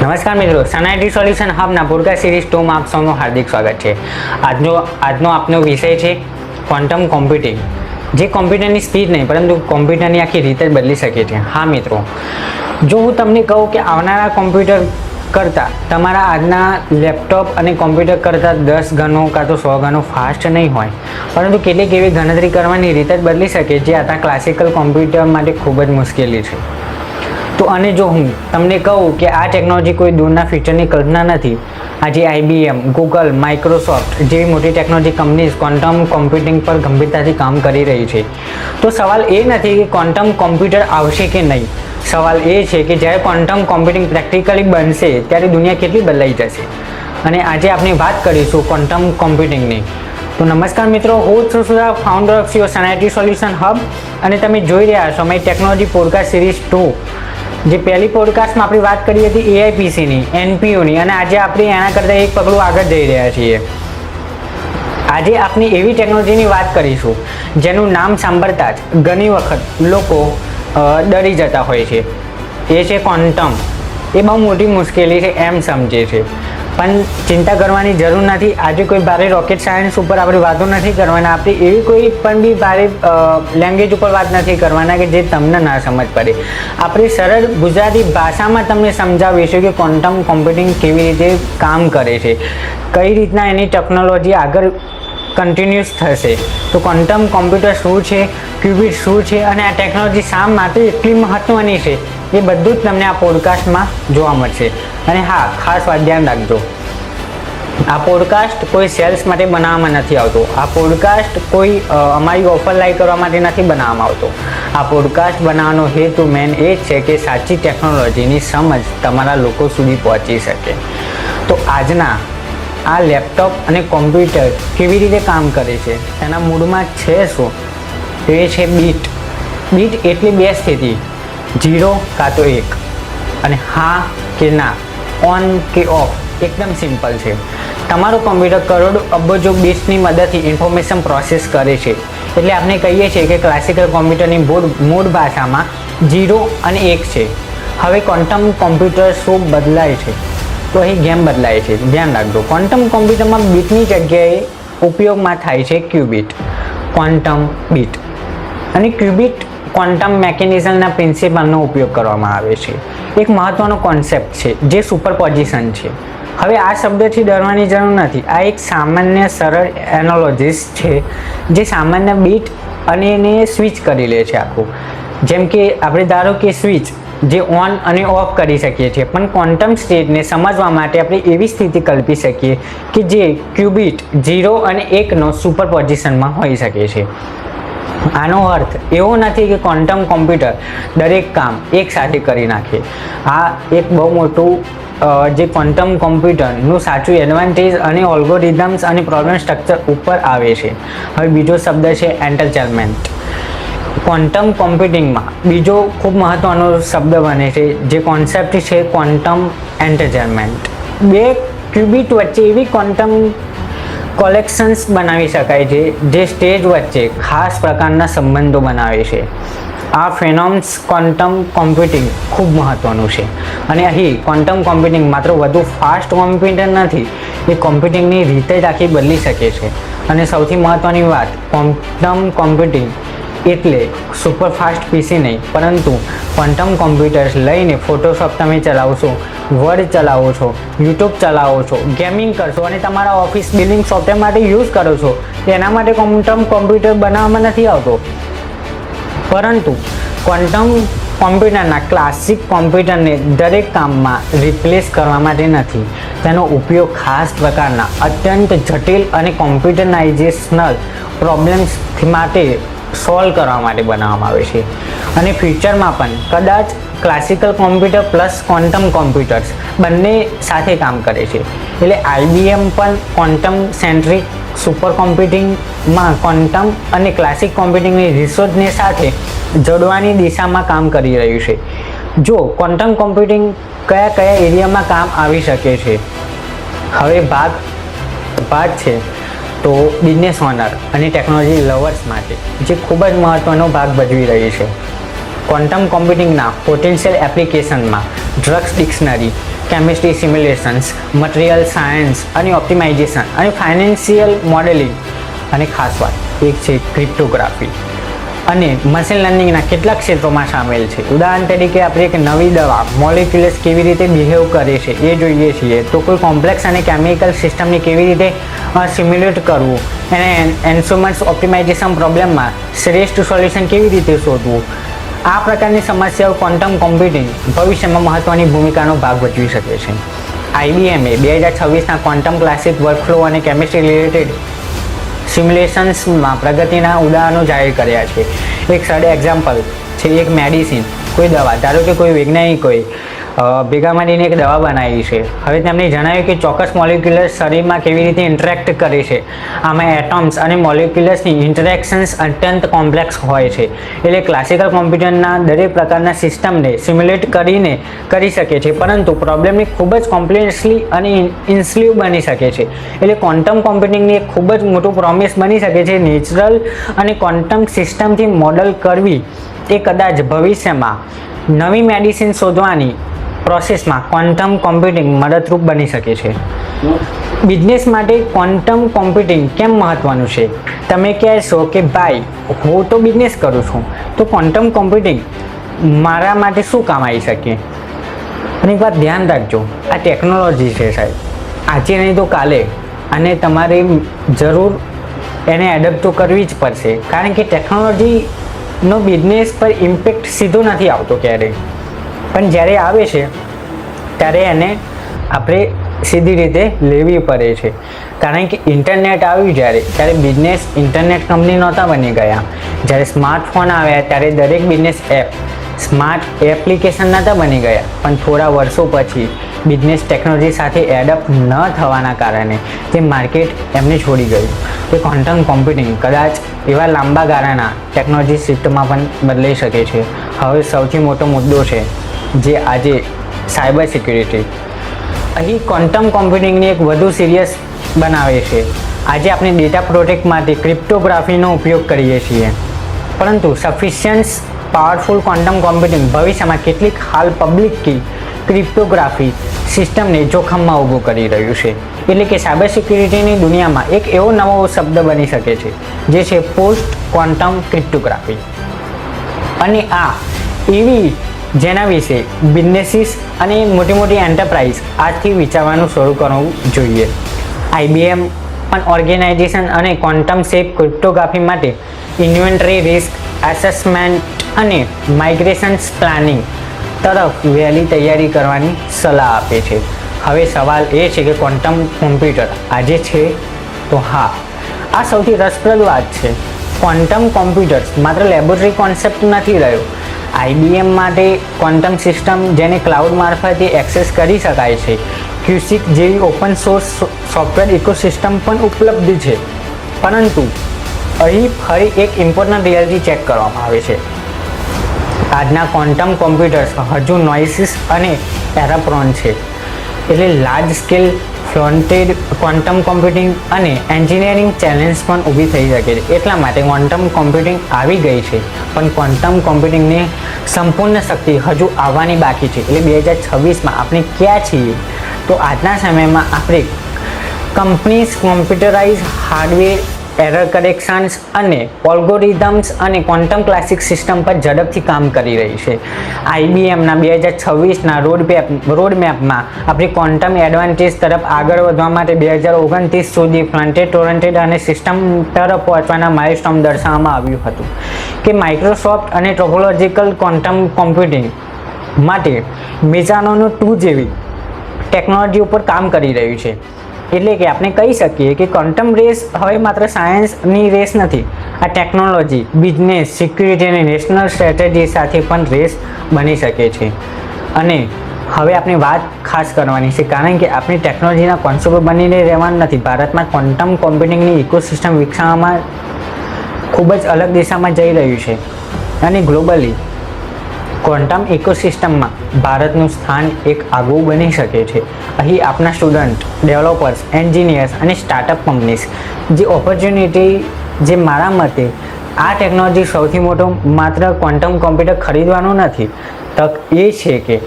નમસ્કાર મિત્રો, સનાઇટી solution હબના podcast series 2 માં આપ સૌનું હાર્દિક સ્વાગત છે. આજનો આપનો વિષય છે ક્વોન્ટમ કોમ્પ્યુટિંગ, જે કોમ્પ્યુટરની સ્પીડ નહીં પરંતુ કોમ્પ્યુટરની આખી રીતે જ બદલી શકે છે. હા મિત્રો, જો હું તમને કહું કે આવનારા કોમ્પ્યુટર કરતાં તમારા આજના લેપટોપ અને કોમ્પ્યુટર કરતાં 10 ગણો કાં તો 100 ગણો ફાસ્ટ નહીં હોય, પરંતુ કેટલીક એવી ગણતરી કરવાની રીતે જ બદલી શકે જે આપણા ક્લાસિકલ કોમ્પ્યુટર માટે ખૂબ જ મુશ્કેલી છે. તો અને જો હું તમને કહું કે આ ટેકનોલોજી કોઈ દૂરના ફ્યુચરની કલ્પના નથી, આજે IBM, ગૂગલ, માઇક્રોસોફ્ટ જેવી મોટી ટેકનોલોજી કંપનીઝ ક્વોન્ટમ કોમ્પ્યુટિંગ પર ગંભીરતાથી કામ કરી રહી છે. તો સવાલ એ નથી કે ક્વોન્ટમ કોમ્પ્યુટર આવશે કે નહીં, સવાલ એ છે કે જ્યારે ક્વોન્ટમ કોમ્પ્યુટિંગ પ્રેક્ટિકલી બનશે ત્યારે દુનિયા કેટલી બદલાઈ જશે. અને આજે આપણે વાત કરીશું ક્વોન્ટમ કોમ્પ્યુટિંગની. તો નમસ્કાર મિત્રો, હું છું Sudha, founder of સનાઇટી solution hub, અને તમે જોઈ રહ્યા છો મારી ટેકનોલોજી પોડકાસ્ટ સિરીઝ 2. જે પહેલી પોડકાસ્ટમાં આપણે વાત કરી હતી AIPCની, NPUની, અને આજે આપણે એના કરતાં એક પગલું આગળ જઈ રહ્યા છીએ. આજે આપણે એવી ટેકનોલોજીની વાત કરીશું જેનું નામ સાંભળતા જ ઘણી વખત લોકો ડરી જતા હોય છે. એ છે ક્વોન્ટમ. એ બહુ મોટી મુશ્કેલી છે એમ સમજે છે, પણ ચિંતા કરવાની જરૂર નથી. આજે કોઈ ભારે રોકેટ સાયન્સ ઉપર આપણે વાતો નથી કરવાના, આપણે એવી કોઈ પણ બી ભારે લેંગ્વેજ ઉપર વાત નથી કરવાના કે જે તમને ના સમજ પડે. આપણે સરળ ગુજરાતી ભાષામાં તમને સમજાવીશું કે ક્વોન્ટમ કોમ્પ્યુટિંગ કેવી રીતે કામ કરે છે, કઈ રીતના એની ટેકનોલોજી આગળ કન્ટિન્યુઅસ થશે. તો ક્વોન્ટમ કોમ્પ્યુટર શું છે, ક્યુબિટ શું છે, અને આ ટેકનોલોજી શા માટે એટલી મહત્ત્વની છે, એ બધું જ તમને આ પોડકાસ્ટમાં જોવા મળશે. અને હા, ખાસ વાત ધ્યાન રાખજો, આ પોડકાસ્ટ કોઈ સેલ્સ માટે બનાવવામાં નથી આવતો. આ પોડકાસ્ટ કોઈ અમારી ઓફર લાઈક કરવા માટે નથી બનાવવામાં આવતો. આ પોડકાસ્ટ બનાવવાનો હેતુ મેન એ જ છે કે સાચી ટેકનોલોજીની સમજ તમારા લોકો સુધી પહોંચી શકે. તો આજના આ લેપટોપ અને કોમ્પ્યુટર કેવી રીતે કામ કરે છે, તેના મૂળમાં છે શું? એ છે બીટ. બીટ એટલે બે સ્થિતિ, 0 કાં તો 1, અને હા કે ના, ઓન કે ઓફ. એકદમ સિમ્પલ છે. તમારું કોમ્પ્યુટર કરોડો અબજો બીટ્સની મદદથી ઇન્ફોર્મેશન પ્રોસેસ કરે છે. એટલે આપણે કહીએ છીએ કે ક્લાસિકલ કોમ્પ્યુટરની મૂળ ભાષામાં 0 અને 1 છે. હવે ક્વોન્ટમ કોમ્પ્યુટર શું બદલાય છે? તો અહીં ગેમ બદલાય છે. ધ્યાન રાખજો, ક્વોન્ટમ કોમ્પ્યુટરમાં બીટની જગ્યાએ ઉપયોગમાં થાય છે ક્યુબિટ, ક્વોન્ટમ બીટ. અને ક્યુબિટ ક્વોન્ટમ મેકેનિઝમના પ્રિન્સિપલનો ઉપયોગ કરવામાં આવે છે. એક મહત્વનો કોન્સેપ્ટ છે જે સુપરપોઝિશન છે. હવે આ શબ્દથી ડરવાની જરૂર નથી. આ એક સામાન્ય સરળ એનાલોજીસ છે જે સામાન્ય બીટ અને એને સ્વિચ કરી લે છે આખું. જેમ કે આપણે ધારો કે સ્વિચ જે ઓન અને ઓફ કરી શકીએ છીએ, પણ ક્વોન્ટમ સ્ટેટને સમજવા માટે આપણે એવી સ્થિતિ કલ્પી શકીએ કે જે ક્યુબિટ 0 અને 1નો સુપરપોઝિશનમાં હોઈ શકે છે. આનો અર્થ એવો નથી કે ક્વોન્ટમ કોમ્પ્યુટર દરેક કામ એક સાથે કરી નાખે. આ એક બહુ મોટું જે ક્વોન્ટમ કોમ્પ્યુટરનું સાચું એડવાન્ટેજ અને ઓલ્ગોરિધમ્સ અને પ્રોબ્લેમ સ્ટ્રક્ચર ઉપર આવે છે. હવે બીજો શબ્દ છે એન્ટરટેનમેન્ટ. ક્વોન્ટમ કોમ્પ્યુટિંગમાં બીજો ખૂબ મહત્વનો શબ્દ બને છે જે કોન્સેપ્ટ છે ક્વોન્ટમ એન્ટરટેનમેન્ટ. બે ક્યુબિટ વચ્ચે એવી ક્વોન્ટમ કલેક્શન્સ બનાવી શકાય છે જે સ્ટેજ વચ્ચે ખાસ પ્રકારના સંબંધો બનાવે છે. આ ફેનોમ્સ ક્વોન્ટમ કોમ્પ્યુટિંગ ખૂબ મહત્વનું છે. અને અહીં ક્વોન્ટમ કોમ્પ્યુટિંગ માત્ર વધુ ફાસ્ટ કોમ્પ્યુટર નથી, એ કોમ્પ્યુટિંગની રીતે જ આખી બદલી શકે છે. અને સૌથી મહત્વની વાત, ક્વોન્ટમ કોમ્પ્યુટિંગ એટલે સુપરફાસ્ટ PC નહીં, પરંતુ ક્વોન્ટમ કોમ્પ્યુટર્સ લઈને ફોટોશોપ તમે ચલાવશો, વર્ડ ચલાવો છો, યુટ્યુબ ચલાવો છો, ગેમિંગ કરશો અને તમારા ઓફિસ બિલિંગ સોફ્ટવેર માટે યુઝ કરો છો. એના માટે ક્વોન્ટમ કોમ્પ્યુટર બનાવવામાં નથી આવતો, પરંતુ ક્વોન્ટમ કોમ્પ્યુટરના ક્લાસિક કોમ્પ્યુટરને દરેક કામમાં રિપ્લેસ કરવા માટે નથી. તેનો ઉપયોગ ખાસ પ્રકારના અત્યંત જટિલ અને કોમ્પ્યુટરાઇઝેશનલ પ્રોબ્લેમ્સ માટે સોલ્વ કરવા માટે બનાવવામાં આવે છે. અને ફ્યુચરમાં પણ કદાચ classical computer plus quantum computers બંને સાથે કામ કરે છે. એટલે IBM પણ ક્વોન્ટમ સેન્ટ્રિક સુપર કોમ્પ્યુટિંગમાં ક્વોન્ટમ અને ક્લાસિક કોમ્પ્યુટિંગની રિસોર્સને સાથે જોડવાની દિશામાં કામ કરી રહ્યું છે. જો ક્વોન્ટમ કોમ્પ્યુટિંગ કયા કયા એરિયામાં કામ આવી શકે છે, હવે ભાગ છે તો બિઝનેસ ઓનર અને ટેકનોલોજી લવર્સ માટે જે ખૂબ જ મહત્ત્વનો ભાગ ભજવી રહી છે. ક્વોન્ટમ કોમ્પ્યુટિંગના પોટેન્શિયલ એપ્લિકેશનમાં drugs dictionary, chemistry simulations, material science અને ઓપ્ટિમાઇઝેશન અને ફાઇનાન્શિયલ મોડેલિંગ, અને ખાસ વાત એક છે ક્રિપ્ટોગ્રાફી અને મશીન લર્નિંગના કેટલાક ક્ષેત્રોમાં સામેલ છે. ઉદાહરણ તરીકે આપણે એક નવી દવા મોલિક્યુલ્સ કેવી રીતે બિહેવ કરે છે એ જોઈએ છીએ, તો કોઈ કોમ્પ્લેક્સ અને કેમિકલ સિસ્ટમને કેવી રીતે સિમ્યુલેટ કરવું, અને ઇન્સ્ટ્રુમેન્ટ્સ ઓપ્ટિમાઇઝેશન પ્રોબ્લેમમાં શ્રેષ્ઠ સોલ્યુશન કેવી રીતે શોધવું. આ પ્રકારની સમસ્યાઓ ક્વોન્ટમ કોમ્પ્યુટિંગ ભવિષ્યમાં મહત્વની ભૂમિકાનો ભાગ ભજવી શકે છે. IBMએ 2026ના ક્વોન્ટમ ક્લાસિક વર્કફ્લો અને કેમિસ્ટ્રી રિલેટેડ સિમ્યુલેશન્સમાં પ્રગતિના ઉદાહરણો જાહેર કર્યા છે. એક સરળ એક્ઝામ્પલ છે એક મેડિસિન, કોઈ દવા, ધારો કે કોઈ વૈજ્ઞાનિકોએ ભેગા મળીને એક દવા બનાવી છે. હવે તેમણે જણાવ્યું કે ચોક્કસ મોલિક્યુલર શરીરમાં કેવી રીતે ઇન્ટરેક્ટ કરે છે. આમાં એટમ્સ અને મોલિક્યુલર્સની ઇન્ટરેક્શન્સ અત્યંત કોમ્પ્લેક્સ હોય છે. એટલે ક્લાસિકલ કોમ્પ્યુટરના દરેક પ્રકારના સિસ્ટમને સિમ્યુલેટ કરીને કરી શકે છે, પરંતુ પ્રોબ્લેમની ખૂબ જ કોમ્પ્લેક્સલી અને ઇન્સ્લીવ બની શકે છે. એટલે ક્વોન્ટમ કોમ્પ્યુટિંગની એક ખૂબ જ મોટું પ્રોમિસ બની શકે છે. નેચરલ અને ક્વોન્ટમ સિસ્ટમથી મોડલ કરવી એ કદાચ ભવિષ્યમાં નવી મેડિસિન શોધવાની પ્રોસેસમાં ક્વોન્ટમ કોમ્પ્યુટિંગ મદદરૂપ બની શકે છે. બિઝનેસ માટે ક્વોન્ટમ કોમ્પ્યુટિંગ કેમ મહત્વનું છે? તમે કહેશો કે ભાઈ હું તો બિઝનેસ કરું છું, તો ક્વોન્ટમ કોમ્પ્યુટિંગ મારા માટે શું કામ આવી શકે? અને એક વાત ધ્યાન રાખજો, આ ટેકનોલોજી છે સાહેબ, આજે નહીં તો કાલે, અને તમારે જરૂર એને એડપ્ટ તો કરવી જ પડશે, કારણ કે ટેકનોલોજીનો બિઝનેસ પર ઇમ્પેક્ટ સીધો નથી આવતો ક્યારેય, પણ જ્યારે આવે છે ત્યારે એને આપણે સીધી રીતે લેવી પડે છે. કારણ કે ઇન્ટરનેટ આવ્યું ત્યારે બિઝનેસ ઇન્ટરનેટ કંપની નહોતા બની ગયા. જ્યારે સ્માર્ટફોન આવ્યા ત્યારે દરેક બિઝનેસ એપ સ્માર્ટ એપ્લિકેશન નહોતા બની ગયા, પણ થોડા વર્ષો પછી બિઝનેસ ટેકનોલોજી સાથે એડપ્ટ ન થવાના કારણે તે માર્કેટ એમને છોડી ગયું. તે ક્વોન્ટમ કોમ્પ્યુટિંગ કદાચ એવા લાંબા ગાળાના ટેકનોલોજી શિફ્ટમાં પણ બદલાઈ શકે છે. હવે સૌથી મોટો મુદ્દો છે જે આજે સાયબર સિક્યુરિટી. અહીં ક્વોન્ટમ કોમ્પ્યુટિંગને એક વધુ સિરિયસ બનાવે છે. આજે આપણે ડેટા પ્રોટેક્ટ માટે ક્રિપ્ટોગ્રાફીનો ઉપયોગ કરીએ છીએ, પરંતુ સફિશિયન્ટ પાવરફુલ ક્વોન્ટમ કોમ્પ્યુટિંગ ભવિષ્યમાં કેટલીક હાલ પબ્લિક કી ક્રિપ્ટોગ્રાફી સિસ્ટમને જોખમમાં ઊભું કરી રહ્યું છે. એટલે કે સાયબર સિક્યુરિટીની દુનિયામાં એક એવો નવો શબ્દ બની શકે છે જે છે પોસ્ટ ક્વોન્ટમ ક્રિપ્ટોગ્રાફી. અને આ એવી જેના વિશે બિઝનેસીસ અને મોટી મોટી એન્ટરપ્રાઇઝ આજથી વિચારવાનું શરૂ કરવું જોઈએ. IBM પણ ઓર્ગેનાઇઝેશન અને ક્વોન્ટમ સેફ ક્રિપ્ટોગ્રાફી માટે ઇન્વેન્ટરી રિસ્ક એસેસમેન્ટ અને માઇગ્રેશન્સ પ્લાનિંગ તરફ વહેલી તૈયારી કરવાની સલાહ આપે છે. હવે સવાલ એ છે કે ક્વોન્ટમ કોમ્પ્યુટર આજે છે? તો હા, આ સૌથી રસપ્રદ વાત છે. ક્વોન્ટમ કોમ્પ્યુટર્સ માત્ર લેબોરેટરી કોન્સેપ્ટ નથી રહ્યો. IBM માટે ક્વોન્ટમ સિસ્ટમ જેને ક્લાઉડ મારફતે એક્સેસ કરી શકાય છે, QSIC જેવી ઓપન સોર્સ સોફ્ટવેર ઇકોસિસ્ટમ પણ ઉપલબ્ધ છે. પરંતુ અહીં ફરી એક ઇમ્પોર્ટન્ટ રિયાલિટી ચેક કરવામાં આવે છે. આજના ક્વોન્ટમ કોમ્પ્યુટર્સ હજુ નોઇસીસ અને એરર પ્રોન છે. એટલે લાર્જ સ્કેલ ફ્રન્ટેડ ક્વોન્ટમ કોમ્પ્યુટિંગ અને એન્જિનિયરિંગ ચેલેન્જ પણ ઊભી થઈ શકે છે. એટલા માટે ક્વોન્ટમ કોમ્પ્યુટિંગ આવી ગઈ છે, પણ ક્વોન્ટમ કોમ્પ્યુટિંગની સંપૂર્ણ શક્તિ હજુ આવવાની બાકી છે. એટલે 2026માં આપણે ક્યાં છીએ? તો આજના સમયમાં આપણે companies computerise hardware, error corrections અને ઓલ્ગોરિધમ્સ અને ક્વોન્ટમ ક્લાસિક સિસ્ટમ પર ઝડપથી કામ કરી રહી છે. IBMના 2026ના રોડમેપમાં આપણી ક્વોન્ટમ એડવાન્ટેજ તરફ આગળ વધવા માટે 2029 સુધી ફ્રન્ટેડ, ટોરન્ટેડ અને સિસ્ટમ તરફ પહોંચવાના માઇલસ્ટોન દર્શાવવામાં આવ્યું હતું કે માઇક્રોસોફ્ટ અને ટોપોલોજીકલ ક્વોન્ટમ કોમ્પ્યુટિંગ માટે મેઝાનો 2 જેવી ટેકનોલોજી ઉપર કામ કરી રહ્યું છે. એટલે કે આપણે કહી શકીએ કે ક્વોન્ટમ રેસ હવે માત્ર સાયન્સની રેસ નથી, આ ટેકનોલોજી, બિઝનેસ, સિક્યુરિટી અને નેશનલ સ્ટ્રેટેજી સાથે પણ રેસ બની શકે છે. અને હવે આપણે વાત ખાસ કરવાની છે, કારણ કે આપણી ટેકનોલોજીના કોન્સ્યુમર બનીને રહેવાનું નથી. ભારતમાં ક્વોન્ટમ કોમ્પ્યુટિંગની ઇકોસિસ્ટમ વિકસાવવામાં ખૂબ જ અલગ દિશામાં જઈ રહ્યું છે અને ગ્લોબલી ક્વોન્ટમ ઇકોસિસ્ટમમાં ભારતનું સ્થાન એક આગવું બની શકે છે. અહીં આપણા સ્ટુડન્ટ, ડેવલપર્સ, એન્જિનિયર્સ અને સ્ટાર્ટઅપ કંપનીઝ જે ઓપોર્ચ્યુનિટી, જે મારા મતે આ ટેકનોલોજી સૌથી મોટો માત્ર ક્વોન્ટમ કોમ્પ્યુટર ખરીદવાનું નથી, તક એ છે કે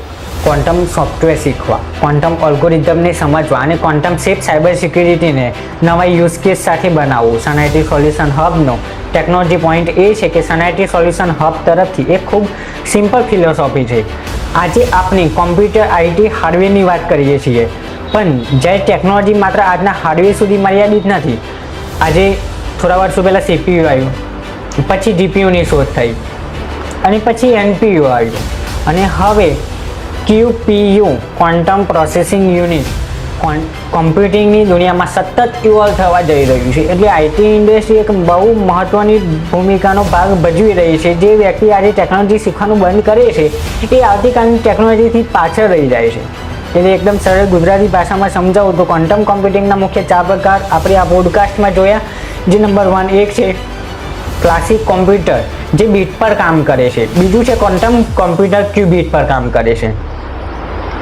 ક્વોન્ટમ સોફ્ટવેર શીખવા, ક્વોન્ટમ અલ્ગોરિધમને સમજવા અને ક્વોન્ટમ સેફ સાયબર સિક્યુરિટીને નવા યુઝ કેસ સાથે બનાવવું. સન સોલ્યુશન હબનો ટેકનોલોજી પોઈન્ટ એ છે કે સન સોલ્યુશન હબ તરફથી એક ખૂબ સિમ્પલ ફિલોસોફી છે. આજે આપણે કોમ્પ્યુટર આઈટી હાર્ડવેરની વાત કરીએ છીએ, પણ જ્યારે ટેકનોલોજી માત્ર આજના હાર્ડવેર સુધી મર્યાદિત નથી. આજે થોડા વર્ષો પહેલાં સીપીયુ આવ્યું, પછી જીપીયુની શોધ થઈ અને પછી એનપીયુ આવ્યું અને હવે ક્યુપીયુ ક્વોન્ટમ પ્રોસેસિંગ યુનિટ કોમ્પ્યુટિંગની દુનિયામાં સતત ઇવોલ્વ થવા જઈ રહ્યું છે. એટલે આઈટી ઇન્ડસ્ટ્રી એક બહુ મહત્ત્વની ભૂમિકાનો ભાગ ભજવી રહી છે. જે વ્યક્તિ આજે ટેકનોલોજી શીખવાનું બંધ કરે છે એ આવતીકાલની ટેકનોલોજીથી પાછળ રહી જાય છે. એટલે એકદમ સરળ ગુજરાતી ભાષામાં સમજાવું તો ક્વોન્ટમ કોમ્પ્યુટિંગના મુખ્ય 4 પ્રકાર આપણે આ પોડકાસ્ટમાં જોયા. જે નંબર 1 એક છે ક્લાસિક કોમ્પ્યુટર, જે બીટ પર કામ કરે છે. બીજું છે ક્વોન્ટમ કોમ્પ્યુટર, ક્યુબિટ પર કામ કરે છે.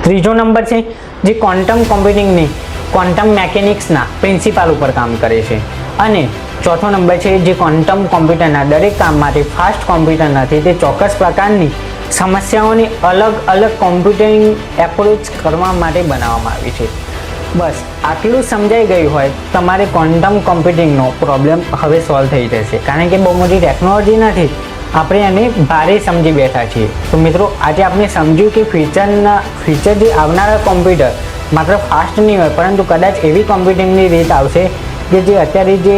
ત્રીજો નંબર છે જે ક્વોન્ટમ કોમ્પ્યુટિંગની ક્વોન્ટમ મેકેનિક્સના પ્રિન્સિપાલ ઉપર કામ કરે છે. અને ચોથો નંબર છે જે ક્વોન્ટમ કોમ્પ્યુટરના દરેક કામ માટે ફાસ્ટ કોમ્પ્યુટર નથી, તે ચોક્કસ પ્રકારની સમસ્યાઓની અલગ અલગ કોમ્પ્યુટિંગ એપ્રોચ કરવા માટે બનાવવામાં આવી છે. બસ આટલું સમજાઈ ગયું હોય તમારે ક્વોન્ટમ કોમ્પ્યુટિંગનો પ્રોબ્લેમ હવે સોલ્વ થઈ જશે, કારણ કે બહુ મોટી ટેકનોલોજી નથી, આપણે એને ભારે સમજી બેઠા છીએ. તો મિત્રો, આજે આપણે સમજ્યું કે ફ્યુચર જે આવનારા કોમ્પ્યુટર માત્ર ફાસ્ટ નહીં હોય, પરંતુ કદાચ એવી કોમ્પ્યુટિંગની રીત આવશે કે જે અત્યારે જે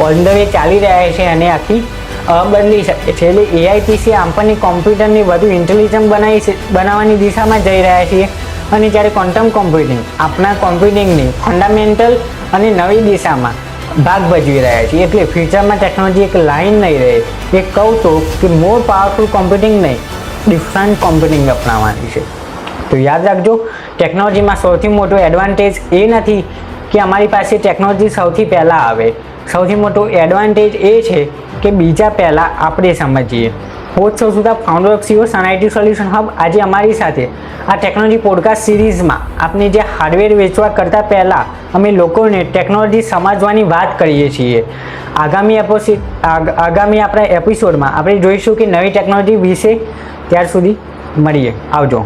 ઓન ધ વે ચાલી રહ્યા છે અને આખી બદલી શકે છે. એટલે એઆઈપીસી આપણને કોમ્પ્યુટરને વધુ ઇન્ટેલિજન્ટ બનાવવાની દિશામાં જઈ રહ્યા છીએ, અને જ્યારે ક્વોન્ટમ કોમ્પ્યુટિંગ આપણા કોમ્પ્યુટિંગની ફંડામેન્ટલ અને નવી દિશામાં ભાગ ભજવી રહ્યા છીએ. એટલે ફ્યુચરમાં ટેકનોલોજી એક લાઈન નહીં રહે. એ કહું તો કે મોર પાવરફુલ કોમ્પ્યુટિંગ નહીં, ડિફરન્ટ કોમ્પ્યુટિંગ અપનાવવાની છે. તો યાદ રાખજો, ટેકનોલોજીમાં સૌથી મોટો એડવાન્ટેજ એ નથી કે અમારી પાસે ટેકનોલોજી સૌથી પહેલાં આવે. સૌથી મોટો એડવાન્ટેજ એ છે કે બીજા પહેલાં આપણે સમજીએ. હોસ્ટ છું Sudha, founder of CO sun solution hub. આજે અમારી સાથે આ ટેકનોલોજી પોડકાસ્ટ સિરીઝમાં આપણે જે હાર્ડવેર વેચવા કરતાં પહેલાં અમે લોકોને ટેકનોલોજી સમજવાની વાત કરીએ છીએ. આગામી આપણા એપિસોડમાં આપણે જોઈશું કે નવી ટેકનોલોજી વિશે. ત્યાર સુધી મળીએ, આવજો.